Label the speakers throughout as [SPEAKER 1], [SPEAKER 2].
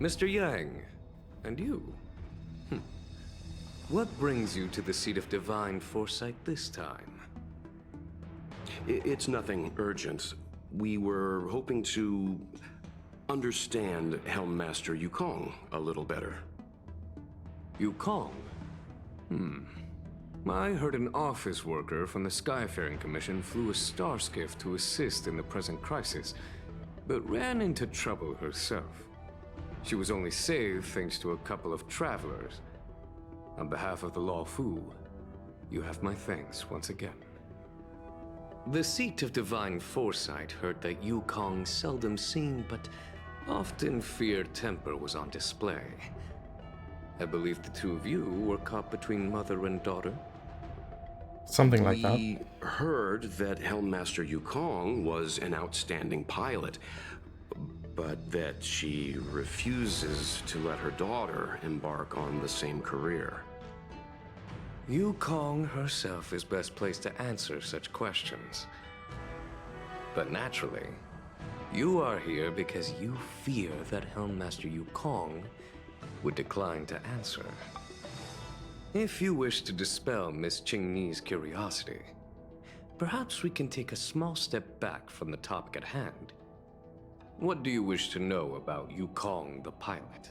[SPEAKER 1] Mr. Yang, and you? What brings you to the seat of divine foresight this time?
[SPEAKER 2] It's nothing urgent. We were hoping to understand Helm Master Yukong a little better.
[SPEAKER 1] Yukong? I heard an office worker from the Skyfaring Commission flew a star skiff to assist in the present crisis, but ran into trouble herself. She was only saved thanks to a couple of travelers. On behalf of the Law Fu, you have my thanks once again. The seat of divine foresight heard that Yukong's seldom seen but often feared temper was on display. I believe the two of you were caught between mother and daughter.
[SPEAKER 3] Something like that.
[SPEAKER 2] We heard that Helm Master Yukong was an outstanding pilot, but that she refuses to let her daughter embark on the same career.
[SPEAKER 1] Yukong herself is best placed to answer such questions. But naturally, you are here because you fear that Helm Master Yukong would decline to answer. If you wish to dispel Miss Qingni's curiosity, perhaps we can take a small step back from the topic at hand. What do you wish to know about Yukong the pilot?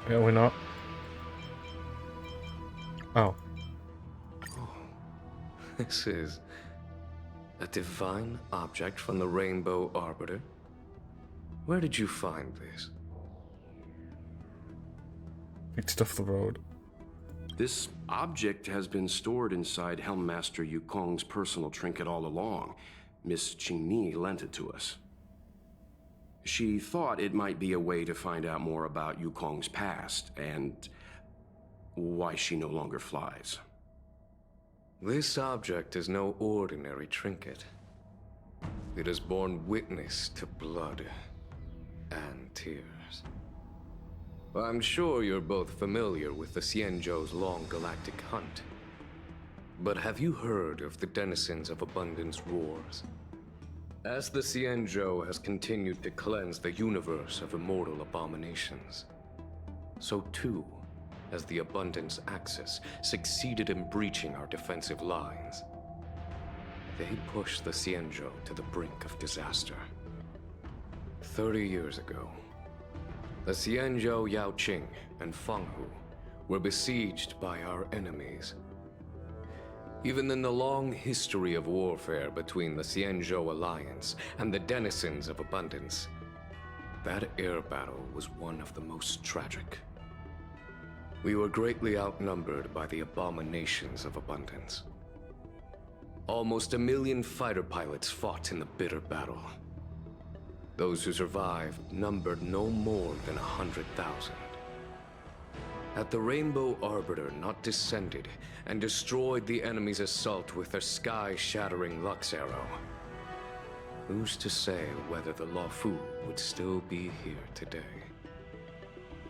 [SPEAKER 3] Yeah, we're not. Oh.
[SPEAKER 1] This is a divine object from the Rainbow Arbiter. Where did you find this?
[SPEAKER 3] It's off the road.
[SPEAKER 2] This object has been stored inside Helm Master Yukong's personal trinket all along. Miss Qingni lent it to us. She thought it might be a way to find out more about Yukong's past and why she no longer flies.
[SPEAKER 1] This object is no ordinary trinket. It has borne witness to blood and tears. I'm sure you're both familiar with the Xianzhou's long galactic hunt. But have you heard of the denizens of Abundance Wars? As the Xianzhou has continued to cleanse the universe of immortal abominations, so too has the Abundance Axis succeeded in breaching our defensive lines. They pushed the Xianzhou to the brink of disaster. 30 years ago, the Xianzhou Yaoqing and Fenghu were besieged by our enemies. Even in the long history of warfare between the Xianzhou Alliance and the denizens of Abundance, that air battle was one of the most tragic. We were greatly outnumbered by the abominations of Abundance. Almost 1 million fighter pilots fought in the bitter battle. Those who survived numbered no more than 100,000. Had the Rainbow Arbiter not descended and destroyed the enemy's assault with their sky-shattering Lux Arrow, who's to say whether the Law Fu would still be here today?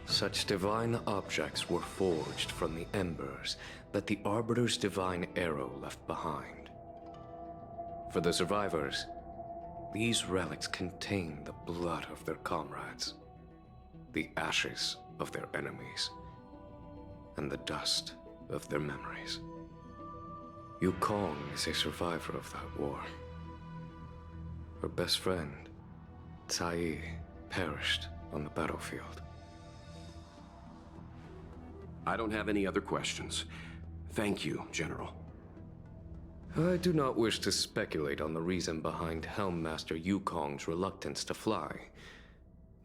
[SPEAKER 1] Such divine objects were forged from the embers that the Arbiter's divine arrow left behind. For the survivors, these relics contain the blood of their comrades, the ashes of their enemies, and the dust of their memories. Yukong is a survivor of that war. Her best friend, Cai, perished on the battlefield.
[SPEAKER 2] I don't have any other questions. Thank you, General.
[SPEAKER 1] I do not wish to speculate on the reason behind Helm Master Yukong's reluctance to fly,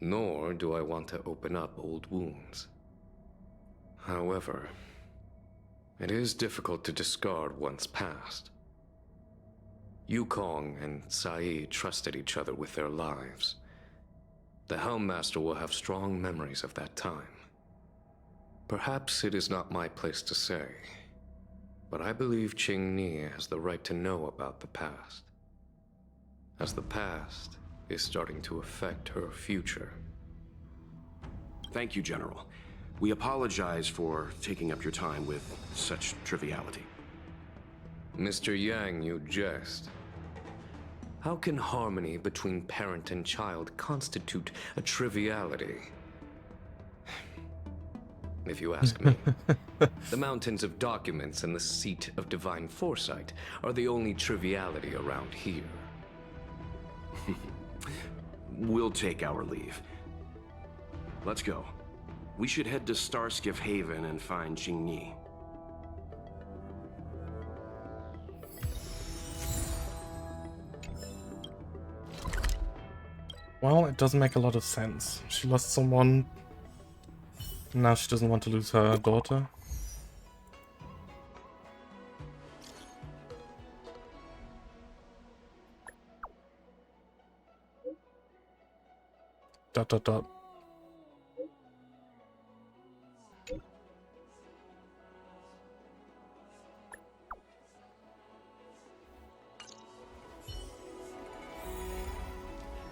[SPEAKER 1] nor do I want to open up old wounds. However, it is difficult to discard one's past. Yukong and Cai trusted each other with their lives. The Helm Master will have strong memories of that time. Perhaps it is not my place to say, but I believe Qingni has the right to know about the past, as the past is starting to affect her future.
[SPEAKER 2] Thank you, General. We apologize for taking up your time with such triviality.
[SPEAKER 1] Mr. Yang, you jest. How can harmony between parent and child constitute a triviality? If you ask me, the mountains of documents and the seat of divine foresight are the only triviality around here.
[SPEAKER 2] We'll take our leave. Let's go. We should head to Starskiff Haven and find Jingyi.
[SPEAKER 3] Well, it doesn't make a lot of sense. She lost someone. Now she doesn't want to lose her daughter. Dot dot dot.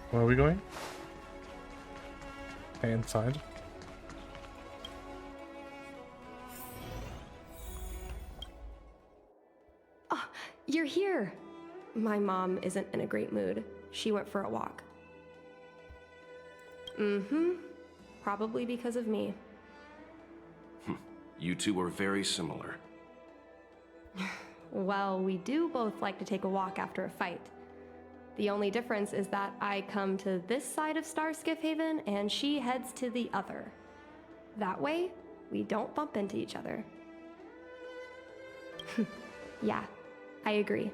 [SPEAKER 3] Where are we going? Okay, inside.
[SPEAKER 4] Oh, you're here. My mom isn't in a great mood. She went for a walk. Probably because of me.
[SPEAKER 2] You two are very similar.
[SPEAKER 4] Well, we do both like to take a walk after a fight. The only difference is that I come to this side of Starskiff Haven and she heads to the other. That way, we don't bump into each other. Yeah, I agree.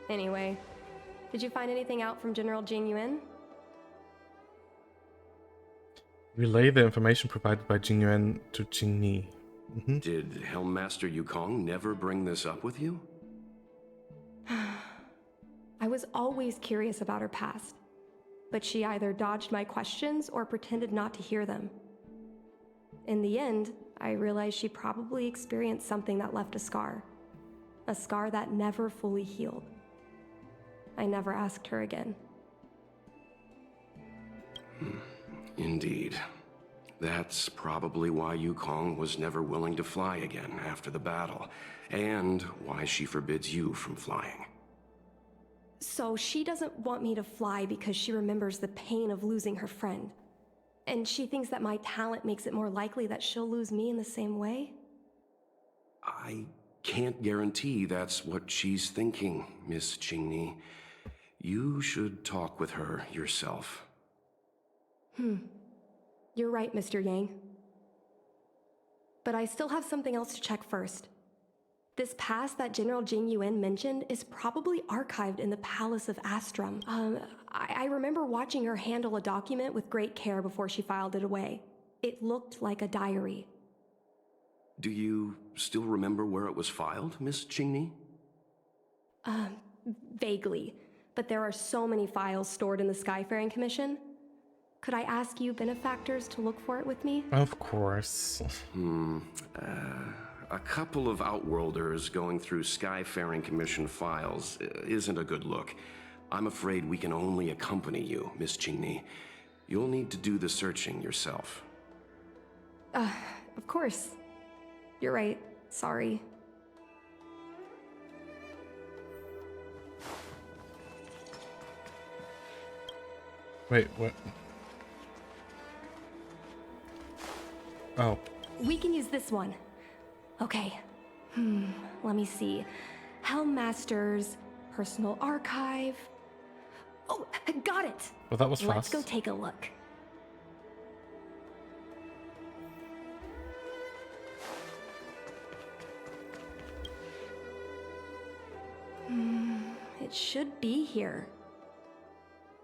[SPEAKER 4] Anyway, did you find anything out from General Jing Yuan?
[SPEAKER 3] Relay the information provided by Jing Yuan to Jingyi.
[SPEAKER 2] Did Helmmaster Yukong never bring this up with you?
[SPEAKER 4] I was always curious about her past, but she either dodged my questions or pretended not to hear them. In the end, I realized she probably experienced something that left a scar that never fully healed. I never asked her again.
[SPEAKER 2] Indeed. That's probably why Yukong was never willing to fly again after the battle, and why she forbids you from flying.
[SPEAKER 4] So she doesn't want me to fly because she remembers the pain of losing her friend. And she thinks that my talent makes it more likely that she'll lose me in the same way?
[SPEAKER 2] I can't guarantee that's what she's thinking, Miss Jingyi. You should talk with her yourself.
[SPEAKER 4] You're right, Mr. Yang. But I still have something else to check first. This past that General Jing Yuan mentioned is probably archived in the Palace of Astrum. I remember watching her handle a document with great care before she filed it away. It looked like a diary.
[SPEAKER 2] Do you still remember where it was filed, Miss Jingyi?
[SPEAKER 4] Vaguely. But there are so many files stored in the Skyfaring Commission. Could I ask you benefactors to look for it with me?
[SPEAKER 3] Of course.
[SPEAKER 2] A couple of Outworlders going through Skyfaring Commission files isn't a good look. I'm afraid we can only accompany you, Miss Jingyi. You'll need to do the searching yourself.
[SPEAKER 4] Of course. You're right. Sorry.
[SPEAKER 3] Wait, what? Oh.
[SPEAKER 4] We can use this one. Okay. Let me see. Helmmaster's personal archive. Oh, got it!
[SPEAKER 3] Well, that was fast.
[SPEAKER 4] Let's go take a look. It should be here.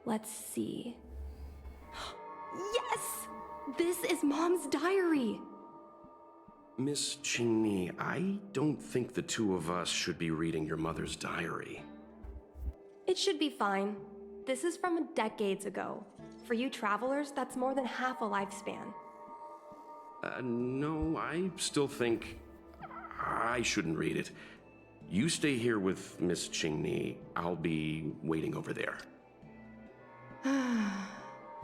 [SPEAKER 4] Let's see. Yes! This is Mom's diary!
[SPEAKER 2] Miss Jingyi, I don't think the two of us should be reading your mother's diary.
[SPEAKER 4] It should be fine. This is from decades ago. For you travelers, that's more than half a lifespan.
[SPEAKER 2] No, I still think I shouldn't read it. You stay here with Miss Jingyi. I'll be waiting over there.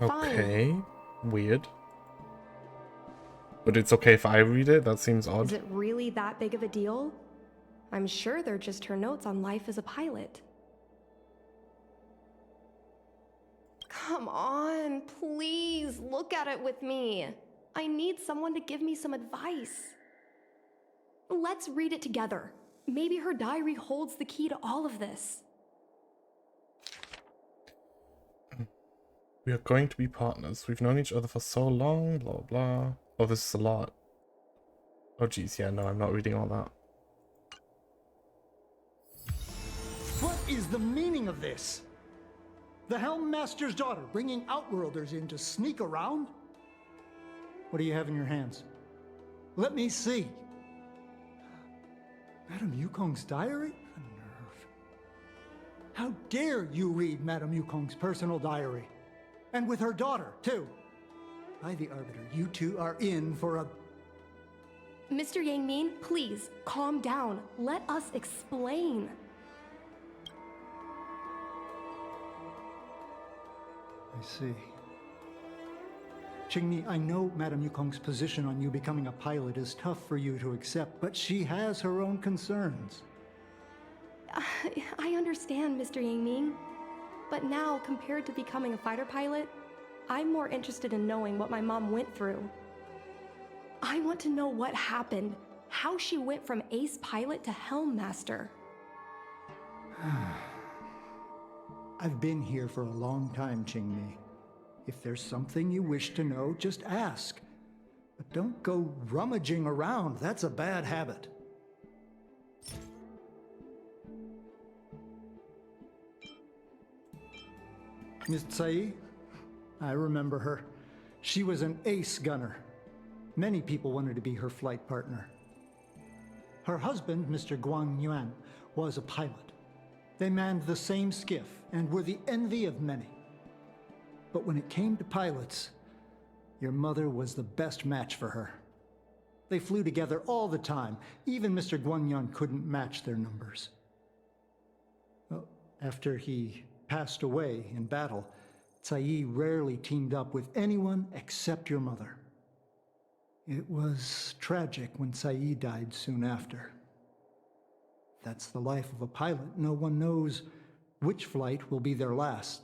[SPEAKER 3] Okay. Weird. But it's okay if I read it? That seems
[SPEAKER 4] Is
[SPEAKER 3] odd.
[SPEAKER 4] it really that big of a deal? I'm sure they're just her notes on life as a pilot. Come on, please look at it with me. I need someone to give me some advice. Let's read it together. Maybe her diary holds the key to all of this.
[SPEAKER 3] We are going to be partners. We've known each other for so long, blah, blah. Oh, this is a lot. Oh, geez, yeah, no, I'm not reading all that.
[SPEAKER 5] What is the meaning of this? The Helm Master's daughter bringing Outworlders in to sneak around? What do you have in your hands? Let me see. Madame Yukong's diary? A nerve. How dare you read Madame Yukong's personal diary? And with her daughter, too. By the Arbiter, you two are in for a...
[SPEAKER 4] Mr. Yangmin, please, calm down. Let us explain.
[SPEAKER 5] I see. Qingni, I know Madame Yukong's position on you becoming a pilot is tough for you to accept, but she has her own concerns.
[SPEAKER 4] I understand, Mr. Yangming. But now, compared to becoming a fighter pilot, I'm more interested in knowing what my mom went through. I want to know what happened, how she went from ace pilot to Helm Master.
[SPEAKER 5] I've been here for a long time, Qingmi. If there's something you wish to know, just ask. But don't go rummaging around. That's a bad habit. Miss Tsai, I remember her. She was an ace gunner. Many people wanted to be her flight partner. Her husband, Mr. Guang Yuan, was a pilot. They manned the same skiff and were the envy of many. But when it came to pilots, your mother was the best match for her. They flew together all the time. Even Mr. Guanyan couldn't match their numbers. Well, after he passed away in battle, Tsai rarely teamed up with anyone except your mother. It was tragic when Tsai died soon after. That's the life of a pilot. No one knows which flight will be their last.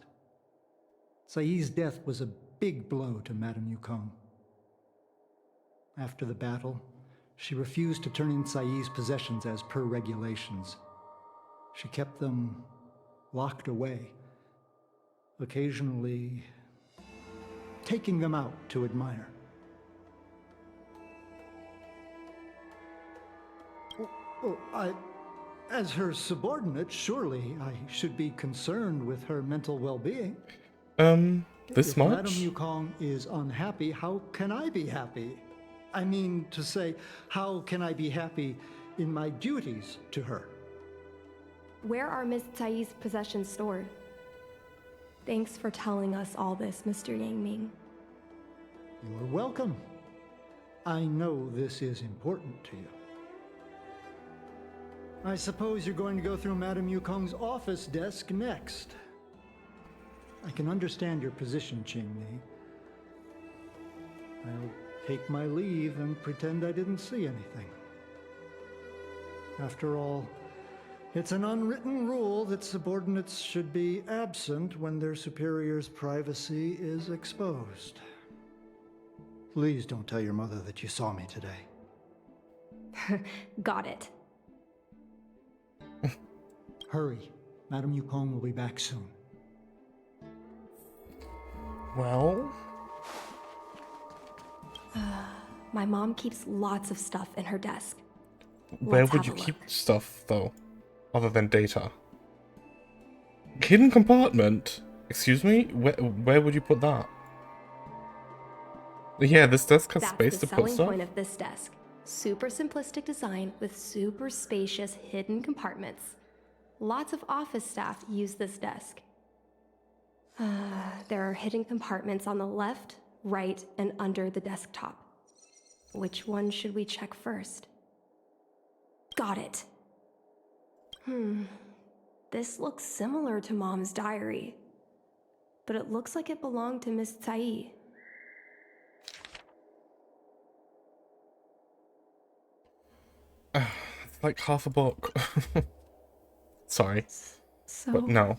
[SPEAKER 5] Tsai's death was a big blow to Madame Yukong. After the battle, she refused to turn in Tsai's possessions as per regulations. She kept them locked away, occasionally taking them out to admire. As her subordinate, surely I should be concerned with her mental well-being.
[SPEAKER 3] This
[SPEAKER 5] If
[SPEAKER 3] much?
[SPEAKER 5] Madame Yukong is unhappy, how can I be happy? I mean to say, how can I be happy in my duties to her?
[SPEAKER 4] Where are Miss Tsai's possessions stored? Thanks for telling us all this, Mr. Yangming.
[SPEAKER 5] You're welcome. I know this is important to you. I suppose you're going to go through Madame Yukong's office desk next. I can understand your position, Qingmi. I'll take my leave and pretend I didn't see anything. After all, it's an unwritten rule that subordinates should be absent when their superior's privacy is exposed. Please don't tell your mother that you saw me today.
[SPEAKER 4] Got it.
[SPEAKER 5] Hurry. Madame Yukong will be back soon.
[SPEAKER 3] Well,
[SPEAKER 4] My mom keeps lots of stuff in her desk.
[SPEAKER 3] where
[SPEAKER 4] Let's
[SPEAKER 3] would
[SPEAKER 4] have
[SPEAKER 3] you
[SPEAKER 4] a
[SPEAKER 3] keep
[SPEAKER 4] look.
[SPEAKER 3] stuff, though? Other than data? Hidden compartment? Excuse me? Where would you put that? Yeah, this desk has
[SPEAKER 4] That's
[SPEAKER 3] space
[SPEAKER 4] the
[SPEAKER 3] to put
[SPEAKER 4] selling
[SPEAKER 3] stuff.
[SPEAKER 4] point of this desk. Super simplistic design with super spacious hidden compartments. Lots of office staff use this desk. There are hidden compartments on the left, right, and under the desktop. Which one should we check first? Got it. This looks similar to Mom's diary, but it looks like it belonged to Miss Tsai.
[SPEAKER 3] It's like half a book. Sorry,
[SPEAKER 4] So,
[SPEAKER 3] but no.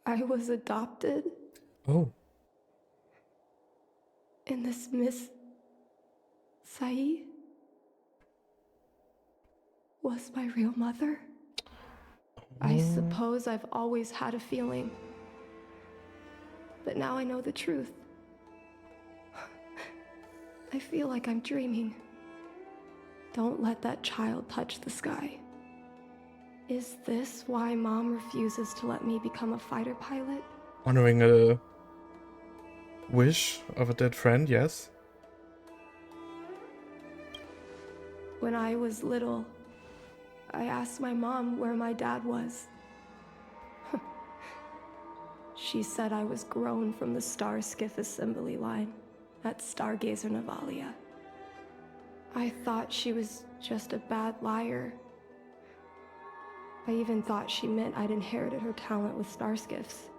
[SPEAKER 4] I was adopted,
[SPEAKER 3] Oh.
[SPEAKER 4] and this Miss Sai was my real mother. I suppose I've always had a feeling, but now I know the truth. I feel like I'm dreaming. Don't let that child touch the sky. Is this why Mom refuses to let me become a fighter pilot?
[SPEAKER 3] Honoring a wish of a dead friend, yes.
[SPEAKER 4] When I was little, I asked my mom where my dad was. She said I was grown from the Star Skiff assembly line at Stargazer Navalia. I thought she was just a bad liar. I even thought she meant I'd inherited her talent with star skiffs.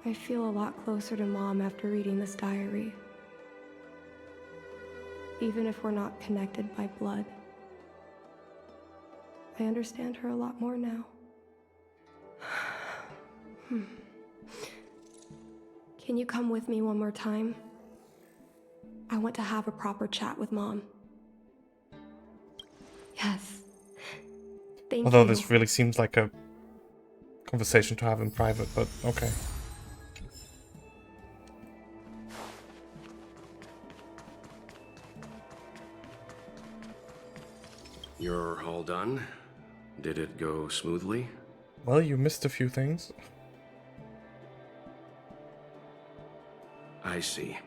[SPEAKER 4] I feel a lot closer to Mom after reading this diary. Even if we're not connected by blood. I understand her a lot more now. Can you come with me one more time? I want to have a proper chat with Mom. Yes. Thank
[SPEAKER 3] Although
[SPEAKER 4] you.
[SPEAKER 3] this really seems like a conversation to have in private, but okay.
[SPEAKER 2] You're all done? Did it go smoothly?
[SPEAKER 3] Well, you missed a few things.
[SPEAKER 2] I see.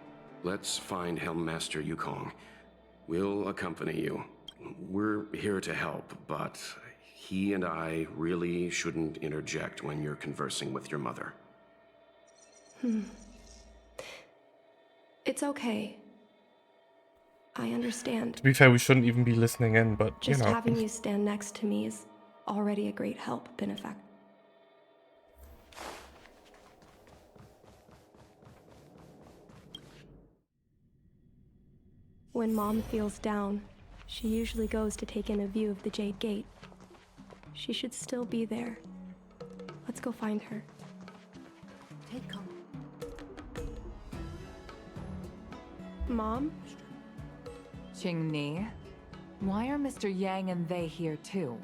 [SPEAKER 2] Let's find Helmmaster Yukong. We'll accompany you. We're here to help, but he and I really shouldn't interject when you're conversing with your mother.
[SPEAKER 4] It's okay. I understand.
[SPEAKER 3] To be fair, we shouldn't even be listening in, but
[SPEAKER 4] Just
[SPEAKER 3] you know.
[SPEAKER 4] having you stand next to me is already a great help, Benefact. When Mom feels down, she usually goes to take in a view of the Jade Gate. She should still be there. Let's go find her.
[SPEAKER 6] Take cover.
[SPEAKER 4] Mom?
[SPEAKER 6] Qingni, why are Mr. Yang and they here too?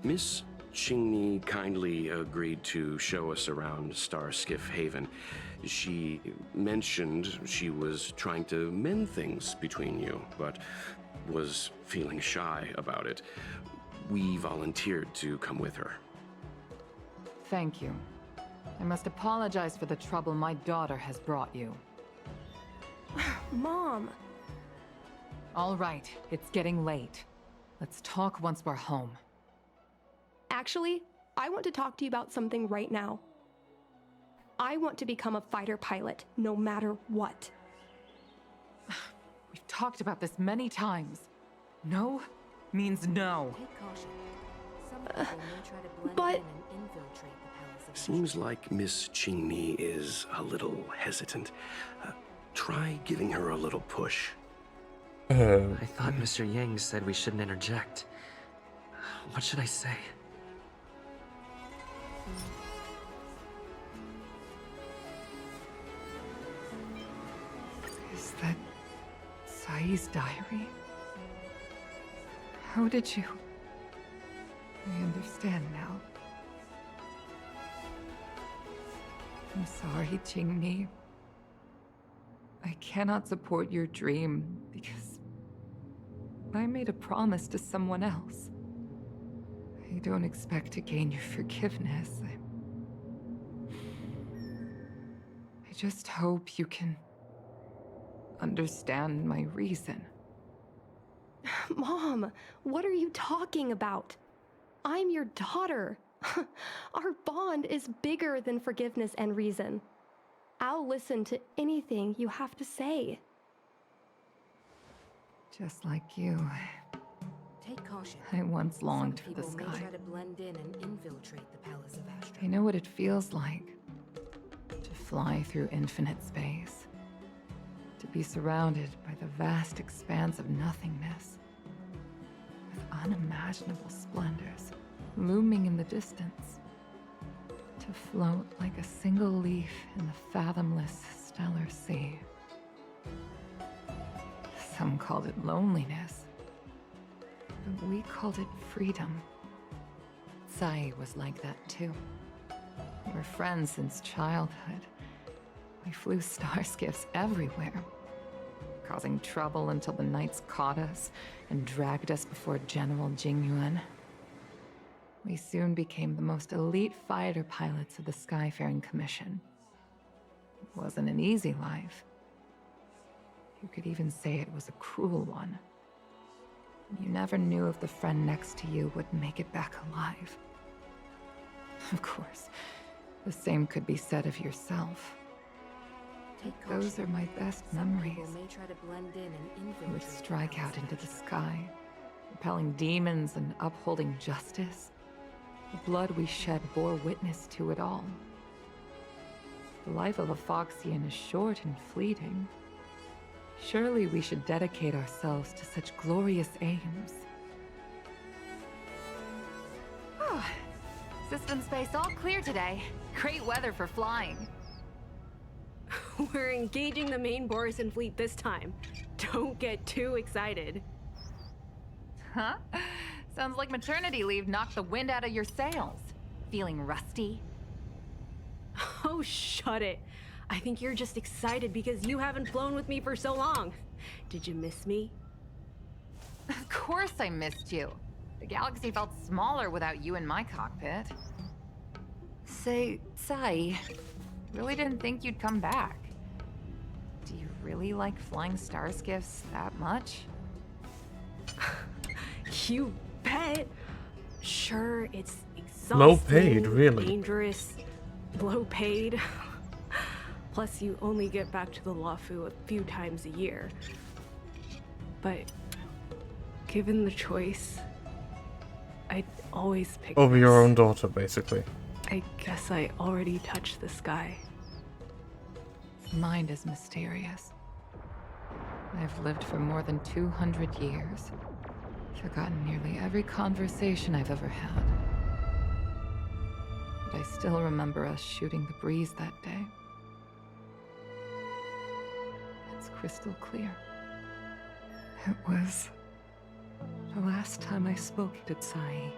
[SPEAKER 2] Miss Qingni kindly agreed to show us around Star Skiff Haven. She mentioned she was trying to mend things between you, but was feeling shy about it. We volunteered to come with her.
[SPEAKER 6] Thank you. I must apologize for the trouble my daughter has brought you.
[SPEAKER 4] Mom!
[SPEAKER 6] All right, it's getting late. Let's talk once we're home.
[SPEAKER 4] Actually, I want to talk to you about something right now. I want to become a fighter pilot, no matter what.
[SPEAKER 6] We've talked about this many times. No means no.
[SPEAKER 7] Take caution. Some people may try to blend
[SPEAKER 4] but-
[SPEAKER 7] in and infiltrate the palace of
[SPEAKER 2] Seems like Miss Qingni is a little hesitant. Try giving her a little push.
[SPEAKER 8] I thought Mr. Yang said we shouldn't interject. What should I say?
[SPEAKER 6] Is that Sai's diary? How did you... I understand now. I'm sorry, Qingni. I cannot support your dream because I made a promise to someone else. I don't expect to gain your forgiveness. I just hope you can understand my reason.
[SPEAKER 4] Mom, what are you talking about? I'm your daughter. Our bond is bigger than forgiveness and reason. I'll listen to anything you have to say.
[SPEAKER 6] Just like you,
[SPEAKER 7] Take caution.
[SPEAKER 6] I once longed for
[SPEAKER 7] Some
[SPEAKER 6] the
[SPEAKER 7] people may
[SPEAKER 6] sky.
[SPEAKER 7] try to blend in and infiltrate the palace of Astra.
[SPEAKER 6] I know what it feels like to fly through infinite space, to be surrounded by the vast expanse of nothingness, with unimaginable splendors looming in the distance, to float like a single leaf in the fathomless stellar sea. Some called it loneliness, but we called it freedom. Sai was like that too. We were friends since childhood. We flew star skiffs everywhere, causing trouble until the knights caught us and dragged us before General Jingyuan. We soon became the most elite fighter pilots of the Skyfaring Commission. It wasn't an easy life. You could even say it was a cruel one. You never knew if the friend next to you would make it back alive. Of course, the same could be said of yourself. Those are my best memories.
[SPEAKER 7] May try to blend in and
[SPEAKER 6] We
[SPEAKER 7] infiltrate
[SPEAKER 6] would
[SPEAKER 7] the
[SPEAKER 6] strike
[SPEAKER 7] palace
[SPEAKER 6] out
[SPEAKER 7] of
[SPEAKER 6] into the
[SPEAKER 7] Ashtra.
[SPEAKER 6] sky, repelling demons and upholding justice. The blood we shed bore witness to it all. The life of a Foxian is short and fleeting. Surely we should dedicate ourselves to such glorious aims.
[SPEAKER 9] System space all clear today. Great weather for flying.
[SPEAKER 10] We're engaging the main Borison fleet this time. Don't get too excited.
[SPEAKER 9] Huh? Sounds like maternity leave knocked the wind out of your sails. Feeling rusty?
[SPEAKER 10] Oh, shut it. I think you're just excited because you haven't flown with me for so long. Did you miss me?
[SPEAKER 9] Of course I missed you. The galaxy felt smaller without you in my cockpit. Say, Sai, really didn't think you'd come back. Do you really like flying star skiffs that much?
[SPEAKER 10] You bet. Sure, it's exhausting.
[SPEAKER 3] Low paid, really.
[SPEAKER 10] Dangerous. Low paid. Plus, you only get back to the Luofu a few times a year. But given the choice, I'd always pick
[SPEAKER 3] Over
[SPEAKER 10] this.
[SPEAKER 3] your own daughter, basically.
[SPEAKER 10] I guess I already touched the sky.
[SPEAKER 6] Mind is mysterious. I've lived for more than 200 years. Forgotten nearly every conversation I've ever had. But I still remember us shooting the breeze that day. It's crystal clear. It was the last time I spoke to Sai.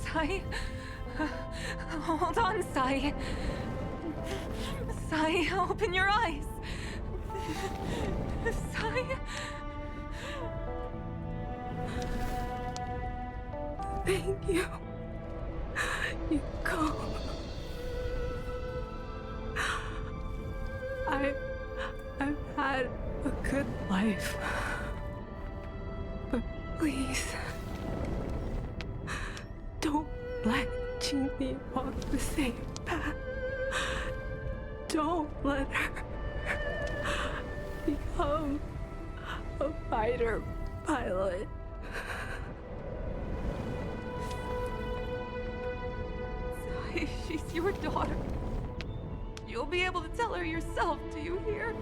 [SPEAKER 6] Sai? Hold on, Sai. Sai, open your eyes. Sai?
[SPEAKER 10] Thank you. You go. I've had a good life. But please, don't let Jinmi walk the same path. Don't let her become a fighter pilot.
[SPEAKER 6] Sai, she's your daughter. You'll be able to tell her yourself, do you hear?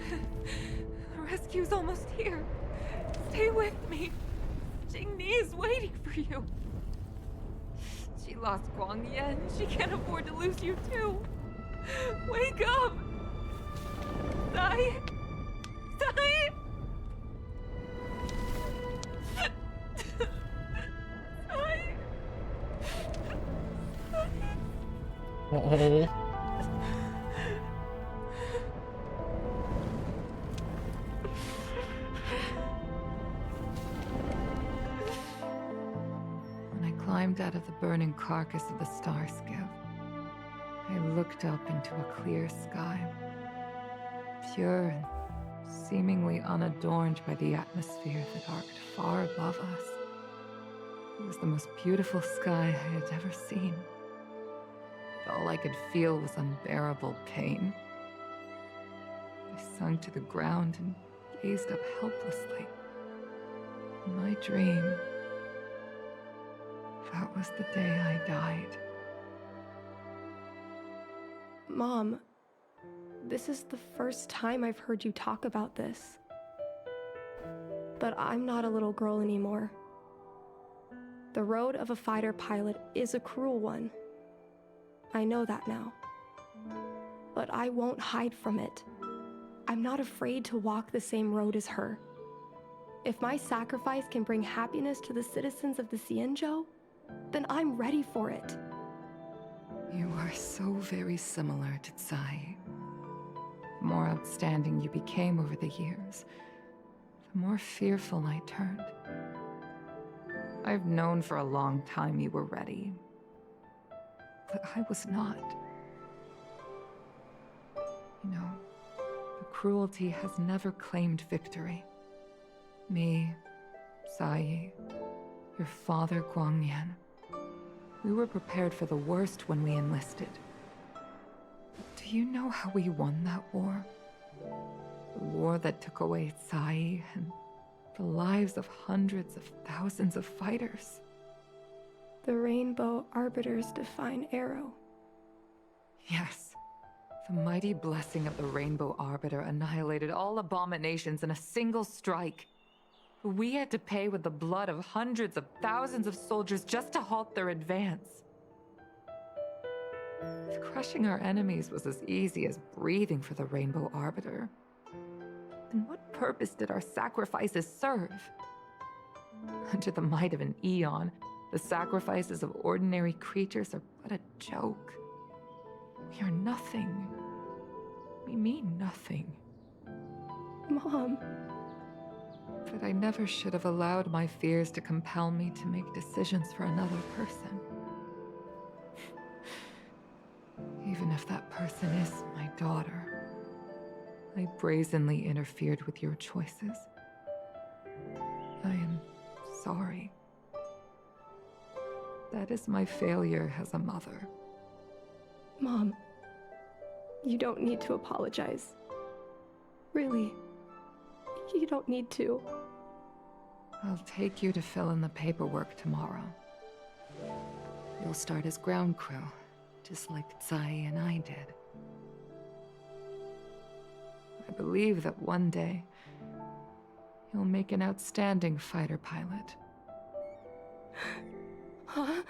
[SPEAKER 6] The rescue's almost here. Stay with me. Jingni is waiting for you. She lost Guang Yan. She can't afford to lose you too. Wake up! Sai? Sai? Sai?
[SPEAKER 3] Oh.
[SPEAKER 6] When I climbed out of the burning carcass of the star skiff, I looked up into a clear sky, pure and seemingly unadorned by the atmosphere that arced far above us. It was the most beautiful sky I had ever seen. But all I could feel was unbearable pain. I sunk to the ground and gazed up helplessly. In my dream, that was the day I died.
[SPEAKER 4] Mom, this is the first time I've heard you talk about this. But I'm not a little girl anymore. The road of a fighter pilot is a cruel one. I know that now. But I won't hide from it. I'm not afraid to walk the same road as her. If my sacrifice can bring happiness to the citizens of the Xianzhou, then I'm ready for it.
[SPEAKER 6] You are so very similar to Tsai. The more outstanding you became over the years, the more fearful I turned. I've known for a long time you were ready, but I was not. You know, the cruelty has never claimed victory. Me, Tsai, your father Guangyan, we were prepared for the worst when we enlisted. But do you know how we won that war? The war that took away Tsai and the lives of hundreds of thousands of fighters.
[SPEAKER 4] The Rainbow Arbiter's divine arrow.
[SPEAKER 6] Yes. The mighty blessing of the Rainbow Arbiter annihilated all abominations in a single strike. We had to pay with the blood of hundreds of thousands of soldiers just to halt their advance. If crushing our enemies was as easy as breathing for the Rainbow Arbiter, then what purpose did our sacrifices serve? Under the might of an eon, the sacrifices of ordinary creatures are but a joke. We are nothing. We mean nothing.
[SPEAKER 4] Mom.
[SPEAKER 6] But I never should have allowed my fears to compel me to make decisions for another person. Even if that person is my daughter, I brazenly interfered with your choices. I am sorry. That is my failure as a mother.
[SPEAKER 4] Mom, you don't need to apologize. Really, you don't need to.
[SPEAKER 6] I'll take you to fill in the paperwork tomorrow. You'll start as ground crew, just like Tsai and I did. I believe that one day, you'll make an outstanding fighter pilot.
[SPEAKER 4] Huh?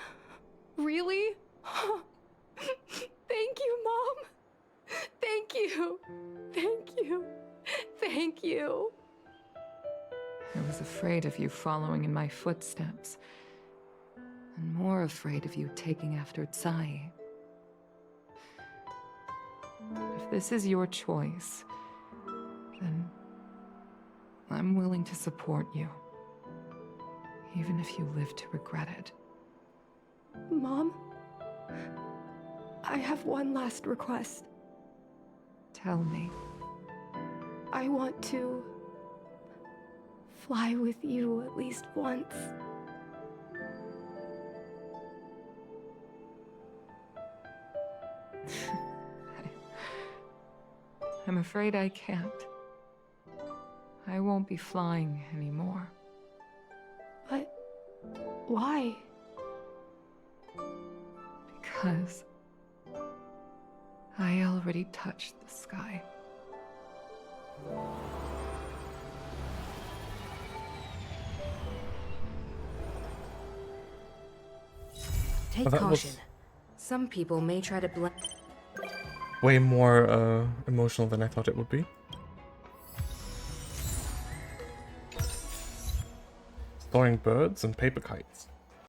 [SPEAKER 4] Really? Thank you, Mom. Thank you. Thank you. Thank you.
[SPEAKER 6] I was afraid of you following in my footsteps, and more afraid of you taking after Tsai. If this is your choice, then I'm willing to support you, even if you live to regret it.
[SPEAKER 4] Mom, I have one last request.
[SPEAKER 6] Tell me.
[SPEAKER 4] I want to fly with you at least once.
[SPEAKER 6] I'm afraid I can't. I won't be flying anymore.
[SPEAKER 4] But why?
[SPEAKER 6] Because I already touched the sky.
[SPEAKER 7] Take caution. Some people may try to blend.
[SPEAKER 3] Way more emotional than I thought it would be. Storing birds and paper kites.